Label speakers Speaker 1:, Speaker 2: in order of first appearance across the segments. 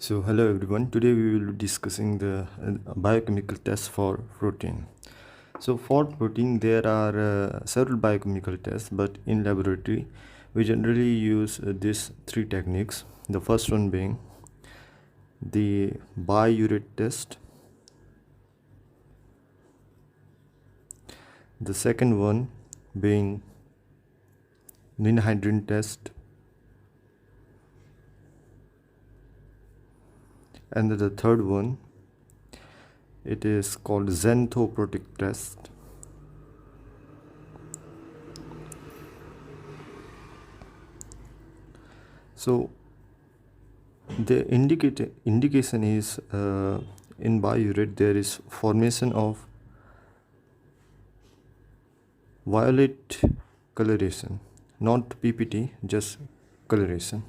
Speaker 1: So hello everyone, today we will be discussing the biochemical tests for protein. So for protein there are several biochemical tests, but in laboratory we generally use these three techniques. The first one being the Biuret test, the second one being Ninhydrin test, and the third one, it is called Xanthoproteic test. So the indication is in Biuret there is formation of violet coloration, not PPT, just coloration.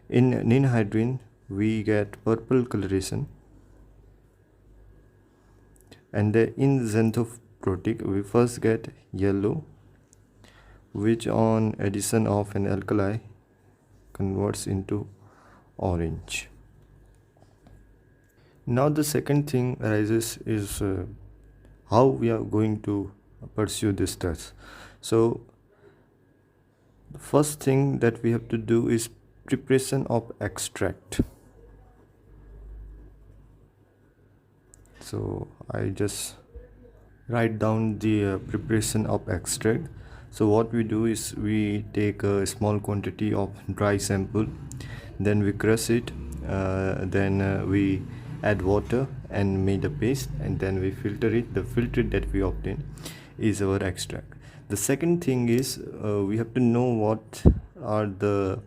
Speaker 1: In Ninhydrin we get purple coloration, and in Xanthoproteic we first get yellow, which on addition of an alkali converts into orange. Now the second thing arises is how we are going to pursue this test. So the first thing that we have to do is preparation of extract. So I just write down the preparation of extract. So what we do is we take a small quantity of dry sample, then we crush it, then we add water and make a paste, and then we filter it. The filtrate that we obtain is our extract. The second thing is we have to know what are the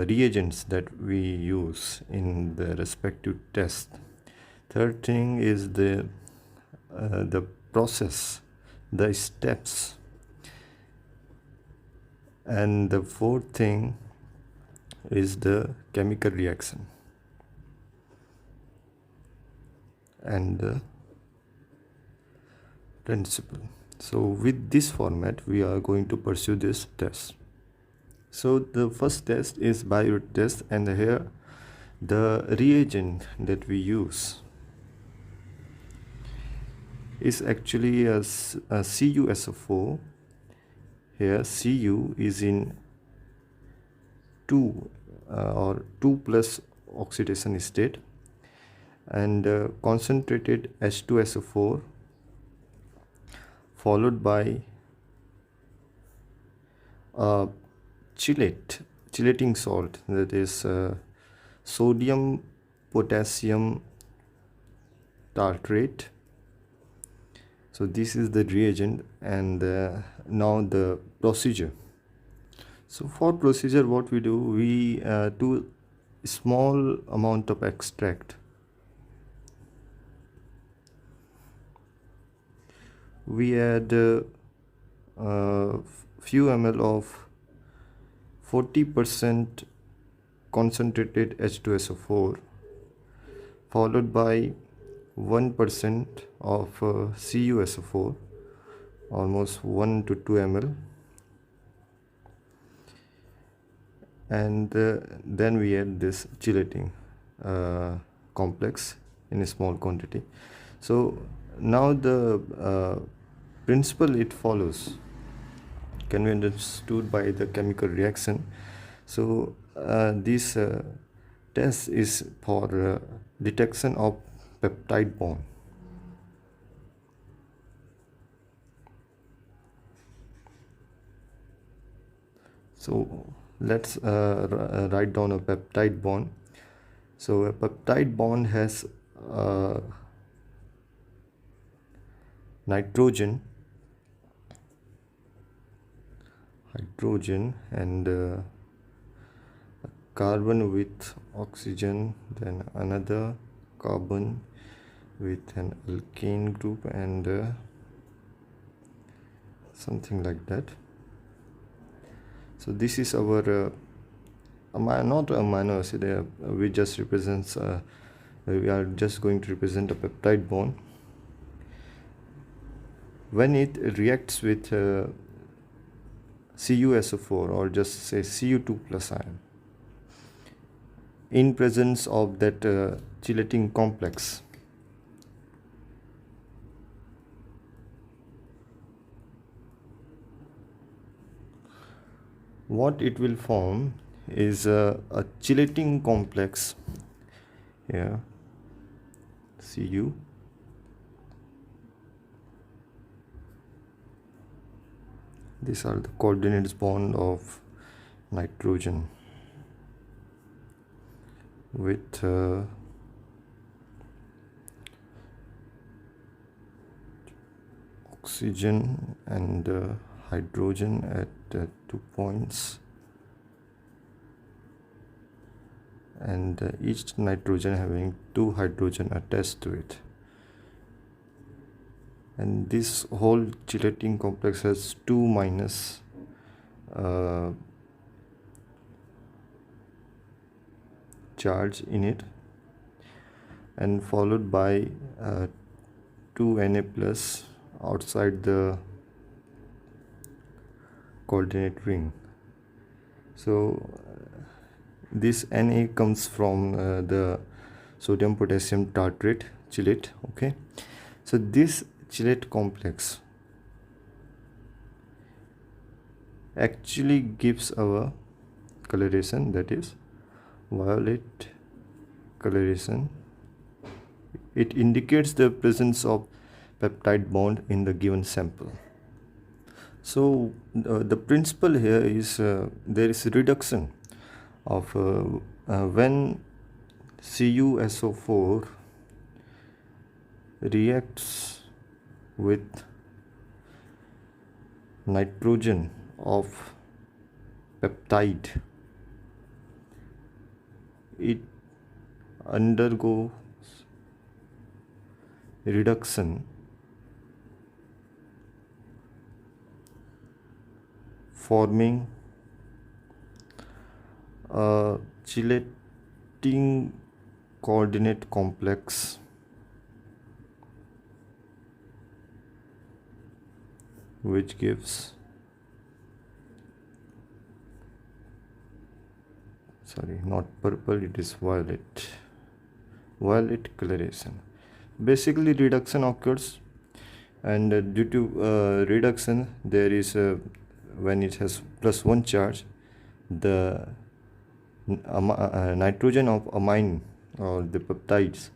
Speaker 1: reagents that we use in the respective test. Third thing is the process, the steps, and the fourth thing is the chemical reaction and the principle. So with this format we are going to pursue this test. So the first test is Biuret test, and here the reagent that we use is actually a CuSO⁴. Here Cu is in 2 or 2 plus oxidation state, and concentrated H2SO4 followed by chelating salt, that is sodium potassium tartrate. So this is the reagent, and now the procedure. So for procedure what we do, we do small amount of extract. We add few ml of 40% concentrated H2SO4 followed by 1% of CuSO4, almost 1 to 2 ml, and then we add this chelating complex in a small quantity. So now the principle it follows can be understood by the chemical reaction. So this test is for detection of peptide bond. So let's write down a peptide bond. So a peptide bond has nitrogen, hydrogen, and carbon with oxygen, then another carbon with an alkane group, and something like that. So this is our not amino acid, we just represents we are just going to represent a peptide bond. When it reacts with CuSO4, or just say Cu2 plus ion, in presence of that chelating complex. What it will form is a chelating complex here, Cu. These are the coordinates bond of nitrogen with oxygen and hydrogen at 2 points, and each nitrogen having 2 hydrogen attached to it. And this whole chelating complex has 2 minus charge in it, and followed by 2 Na plus outside the coordinate ring. So this Na comes from the sodium potassium tartrate chelate. Okay, so this chelate complex actually gives our coloration, that is violet coloration. It indicates the presence of peptide bond in the given sample. So the principle here is there is reduction of when CuSO⁴ reacts with nitrogen of peptide, it undergoes reduction forming a chelating coordinate complex which gives not purple, it is violet coloration. Basically reduction occurs, and due to reduction there is when it has +1 charge, the nitrogen of amine or the peptides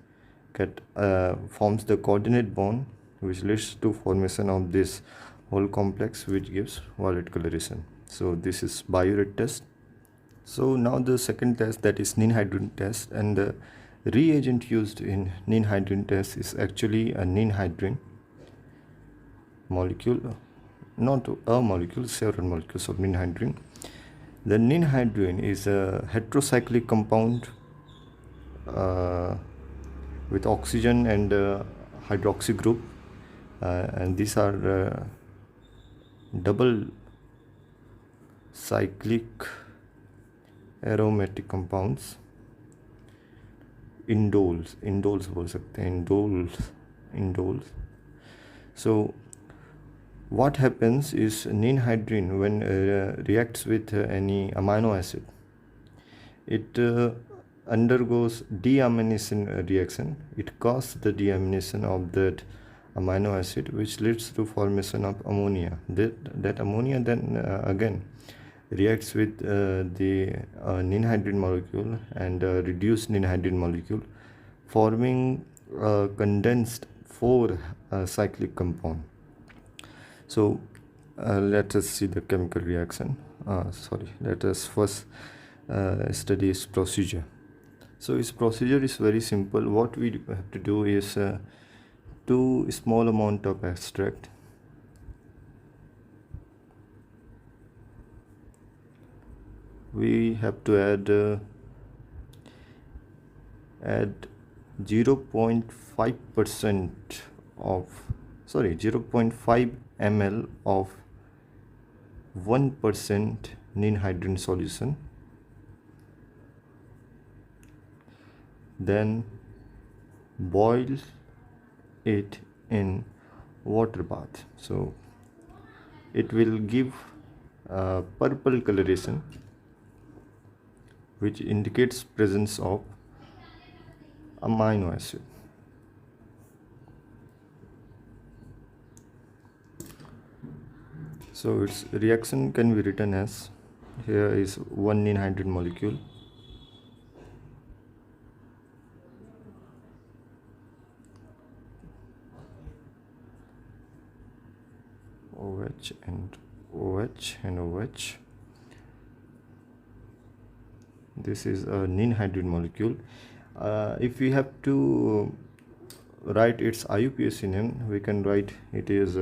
Speaker 1: forms the coordinate bond, which leads to formation of this whole complex which gives violet coloration. So this is Biuret test. So now the second test, that is Ninhydrin test, and the reagent used in Ninhydrin test is actually a ninhydrin molecule, not a molecule, several molecules of ninhydrin. The ninhydrin is a heterocyclic compound with oxygen and hydroxy group, and these are double cyclic aromatic compounds. Indoles बोल सकते हैं, indoles. So what happens is ninhydrin, when reacts with any amino acid, it undergoes deamination reaction. It causes the deamination of that amino acid, which leads to formation of ammonia. That ammonia then again reacts with the ninhydrin molecule and reduced ninhydrin molecule, forming a condensed 4 cyclic compound. So let us see the chemical reaction. Let us first study its procedure. So its procedure is very simple. What we have to do is 2 small amount of extract, we have to add 0.5% of 0.5 ml of 1% ninhydrin solution, then boil it in water bath. So it will give purple coloration which indicates presence of amino acid. So its reaction can be written as, here is one ninhydrin molecule, OH and OH and OH. This is a ninhydrin molecule. If we have to write its IUPAC name, we can write it is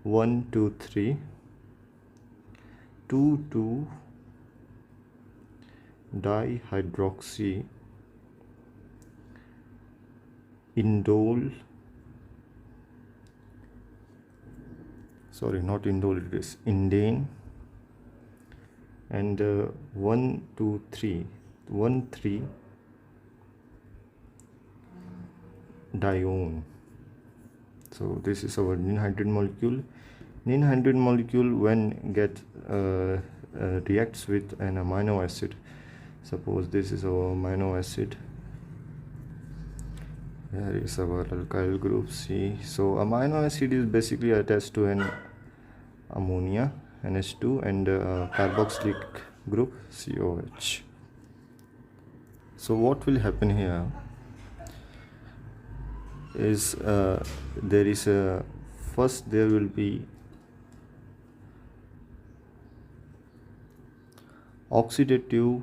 Speaker 1: 1 2 3 2 2 dihydroxy indole, sorry, not indole, it is indane, and 1 2 3 1 3 dione. So this is our ninhydrin molecule. Ninhydrin molecule, when get reacts with an amino acid, suppose this is our amino acid, here is our alkyl group C. So amino acid is basically attached to an ammonia NH2 and carboxylic group COH. So what will happen here is there is a first there will be oxidative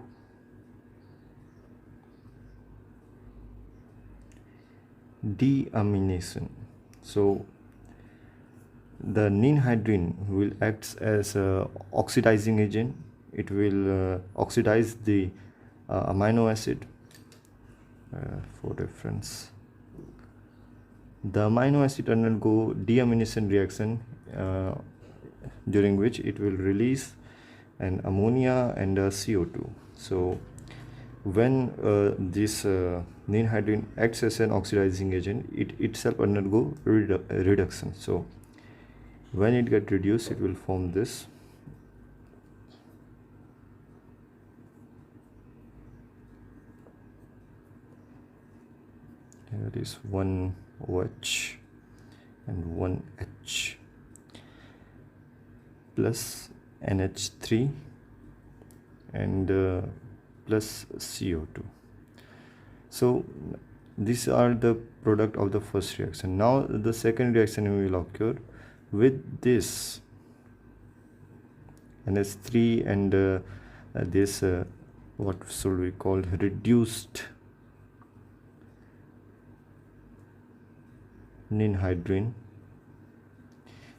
Speaker 1: deamination. So the ninhydrin will act as a oxidizing agent. It will oxidize the amino acid. For reference, the amino acid undergo deamination reaction, during which it will release an ammonia and a CO2. So when this ninhydrin acts as an oxidizing agent, it itself undergo reduction. So when it gets reduced, it will form this. Here is one OH and one H plus NH3 and plus CO2. So these are the product of the first reaction. Now the second reaction will occur with this NH3 and this what should we call reduced ninhydrin.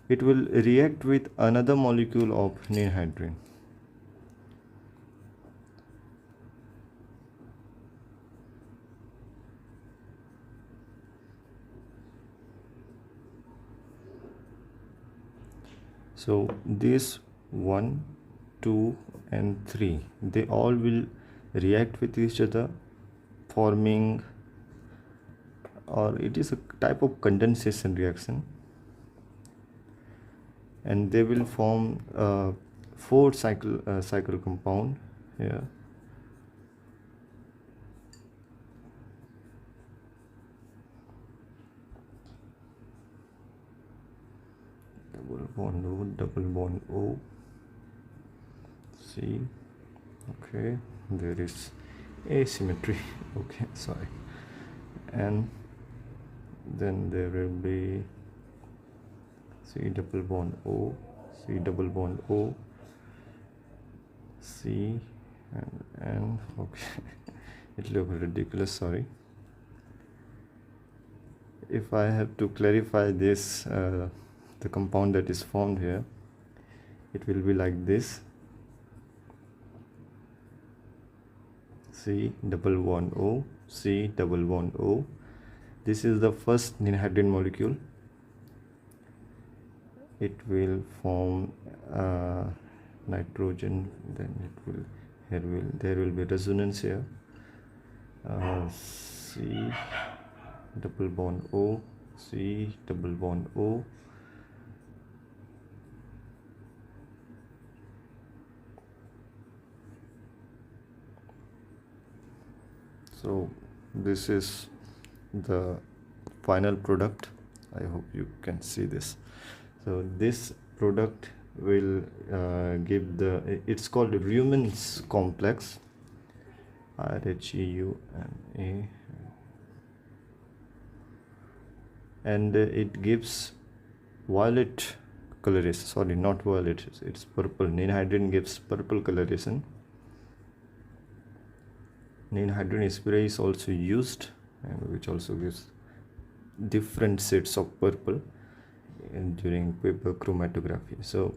Speaker 1: It will react with another molecule of ninhydrin. So this 1, 2 and 3, they all will react with each other, forming, or it is a type of condensation reaction, and they will form a 4 cycle compound here. Double bond O, C. Okay, there is asymmetry. Okay, sorry. And then there will be C double bond O, C double bond O, C and N. Okay, it looks ridiculous, sorry. If I have to clarify this, the compound that is formed here, it will be like this: C double bond O, C double bond O. This is the first ninhydrin molecule. It will form nitrogen, then it will there will be resonance here. C double bond O, C double bond O. So this is the final product. I hope you can see this. So this product will give the, it's called Rumen's complex, RHEUMA, and it gives violet coloration. Sorry, not violet, it's purple. Ninhydrin gives purple coloration. Ninhydrin spray is also used, and which also gives different shades of purple during paper chromatography. So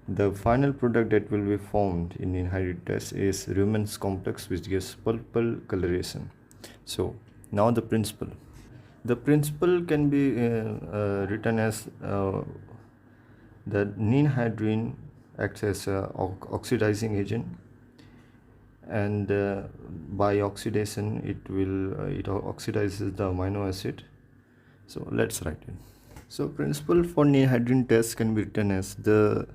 Speaker 1: the final product that will be formed in ninhydrin test is Rumen's complex, which gives purple coloration. So now the principle. The principle can be written as the ninhydrin acts as a oxidizing agent, and by oxidation it oxidizes the amino acid. So let's write it. So principle for ninhydrin test can be written as the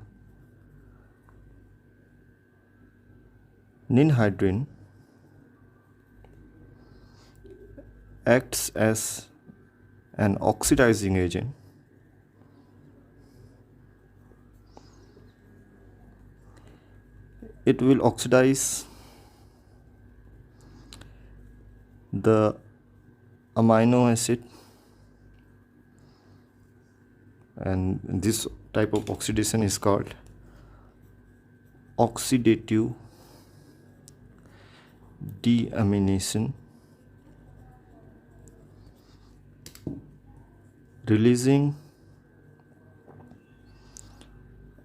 Speaker 1: ninhydrin acts as an oxidizing agent it will oxidize the amino acid, and this type of oxidation is called oxidative deamination, releasing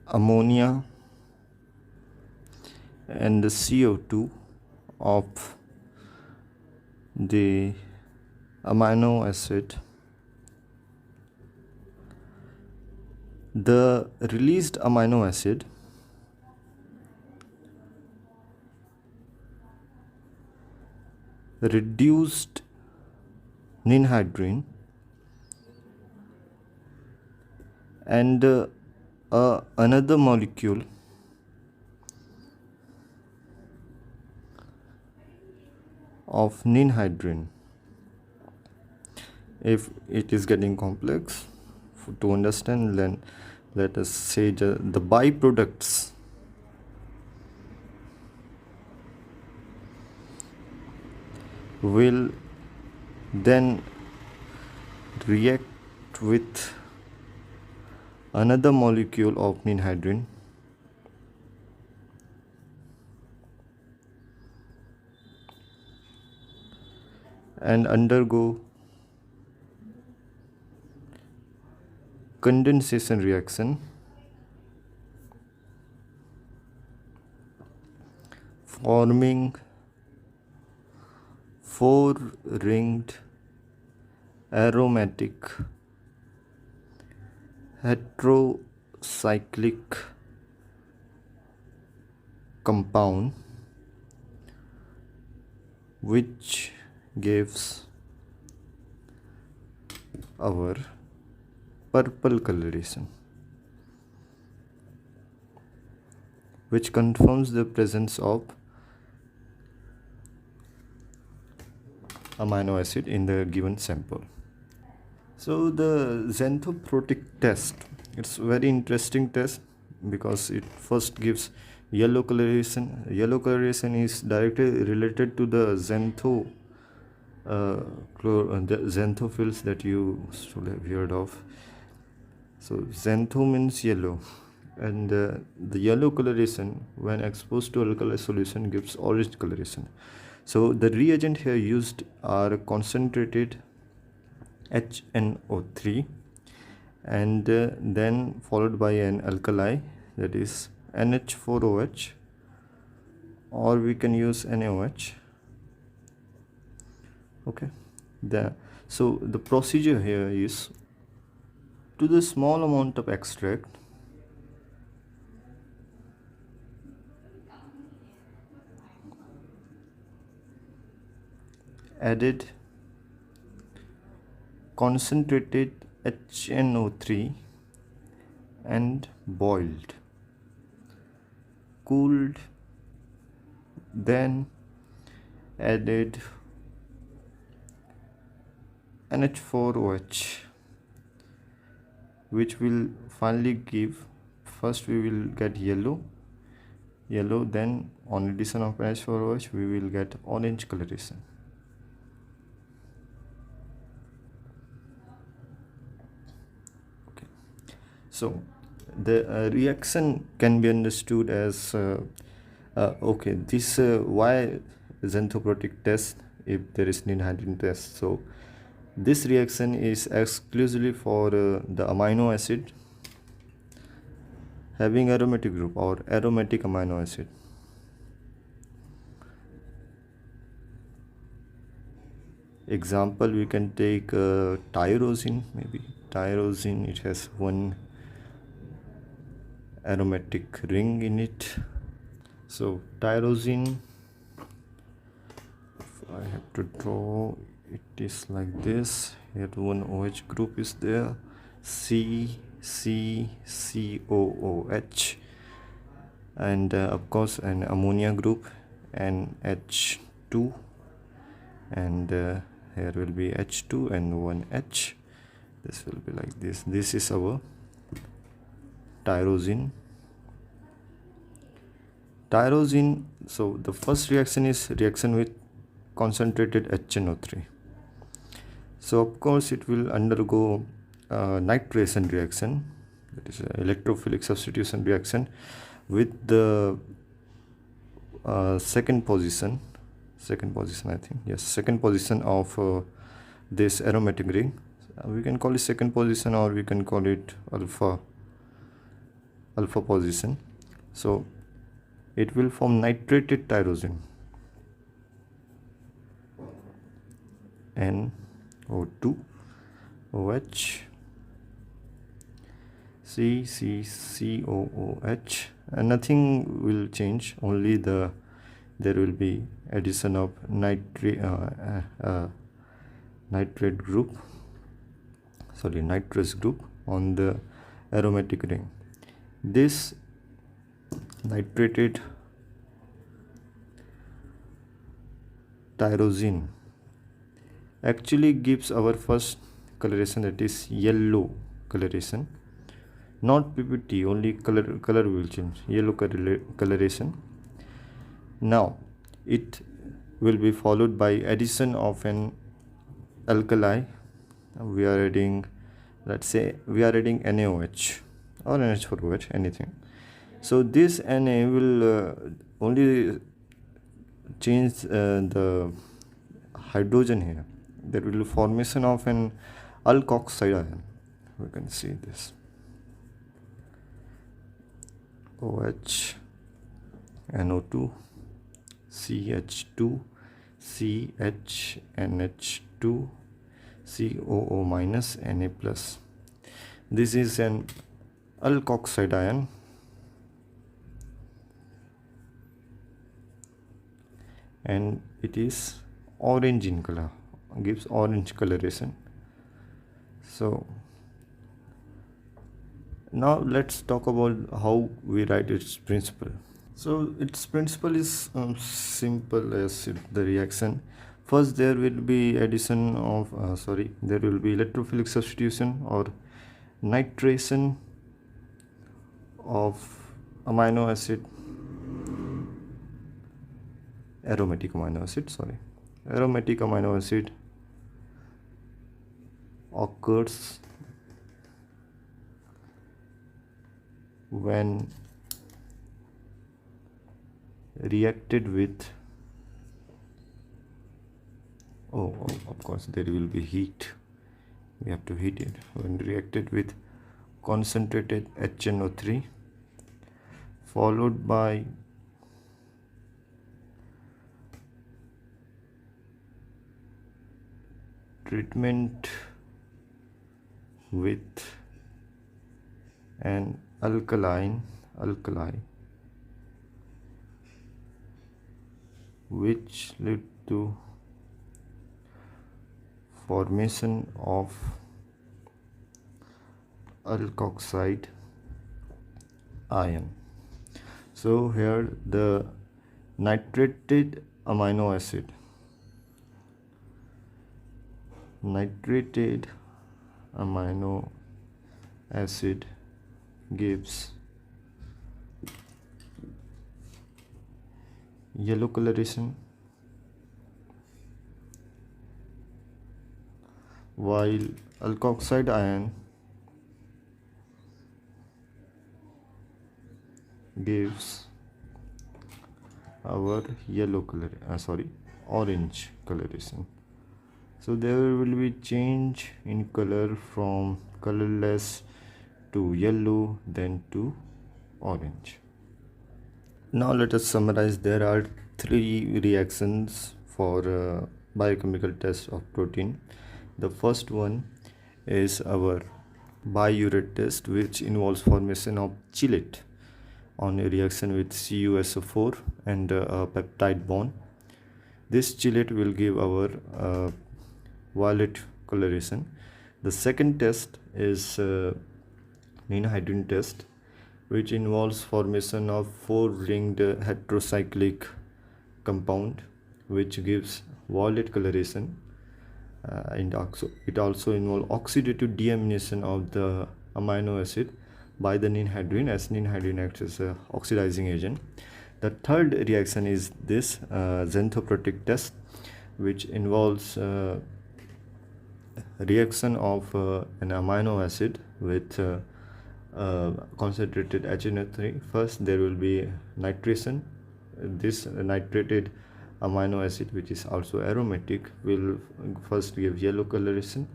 Speaker 1: ammonia and the CO2 of the amino acid. The released amino acid reduced ninhydrin and another molecule of ninhydrin. If it is getting complex to understand, then let us say the byproducts will then react with another molecule of ninhydrin and undergo condensation reaction, forming four-ringed aromatic heterocyclic compound, which gives our purple coloration, which confirms the presence of amino acid in the given sample. So the xanthoproteic test, it's very interesting test because it first gives yellow coloration. Yellow coloration is directly related to the the xanthophylls that you should have heard of. So xantho means yellow, and the yellow coloration when exposed to alkali solution gives orange coloration. So the reagent here used are concentrated HNO3 and then followed by an alkali, that is NH⁴OH, or we can use NaOH. Okay, so the procedure here is, to the small amount of extract added concentrated HNO3 and boiled, cooled, then added NH⁴OH, which will finally give, first we will get yellow, then on addition of NH⁴OH we will get orange coloration. Okay, so the reaction can be understood as okay, this why xanthoproteic test if there is ninhydrin test. So this reaction is exclusively for the amino acid having aromatic group or aromatic amino acid. Example, we can take tyrosine, maybe tyrosine, it has one aromatic ring in it. So tyrosine, if I have to draw, it is like this. Here one OH group is there, COOH, and of course an ammonia group, NH⁴, and here will be H2 and one H. This will be like this. This is our tyrosine. So the first reaction is reaction with concentrated HNO3. So of course it will undergo nitration reaction, that is electrophilic substitution reaction with the second position I think, yes, second position of this aromatic ring. We can call it second position or we can call it alpha position. So it will form nitrated tyrosine, NO2 OH, COOH, and nothing will change, only there will be addition of nitrate group, nitrous group on the aromatic ring. This nitrated tyrosine actually gives our first coloration, that is yellow coloration, not PPT, only color will change, yellow coloration. Now it will be followed by addition of an alkali. We are adding, let's say we are adding NaOH or NH⁴OH, anything. So this Na will only change the hydrogen here. There will be formation of an alkoxide ion. We can see this OH, NO2, CH2, CH, NH2, COO minus, Na plus. This is an alkoxide ion, and it is orange in color, gives orange coloration. So now let's talk about how we write its principle. So its principle is simple as the reaction. First there will be addition of there will be electrophilic substitution or nitration of amino acid, aromatic amino acid occurs when reacted with of course there will be heat, we have to heat it, when reacted with concentrated HNO3 followed by treatment with an alkali which lead to formation of alkoxide ion. So here the nitrated amino acid nitrated amino acid gives yellow coloration, while alkoxide ion gives our orange coloration. So there will be change in color from colorless to yellow, then to orange. Now let us summarize. There are three reactions for biochemical test of protein. The first one is our Biuret test, which involves formation of chelate on a reaction with CuSO⁴ and a peptide bond. This chelate will give our violet coloration. The second test is Ninhydrin test, which involves formation of 4-ringed heterocyclic compound, which gives violet coloration. And it also involves oxidative deamination of the amino acid by the ninhydrin, as ninhydrin acts as an oxidizing agent. The third reaction is this Xanthoproteic test, which involves reaction of an amino acid with concentrated HNO3. First there will be nitration. This nitrated amino acid, which is also aromatic, will first give yellow coloration,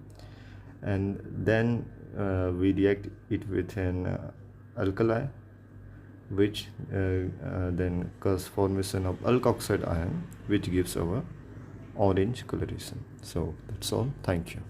Speaker 1: and then we react it with an alkali, which then causes formation of alkoxide ion, which gives our orange coloration. So that's all. Thank you.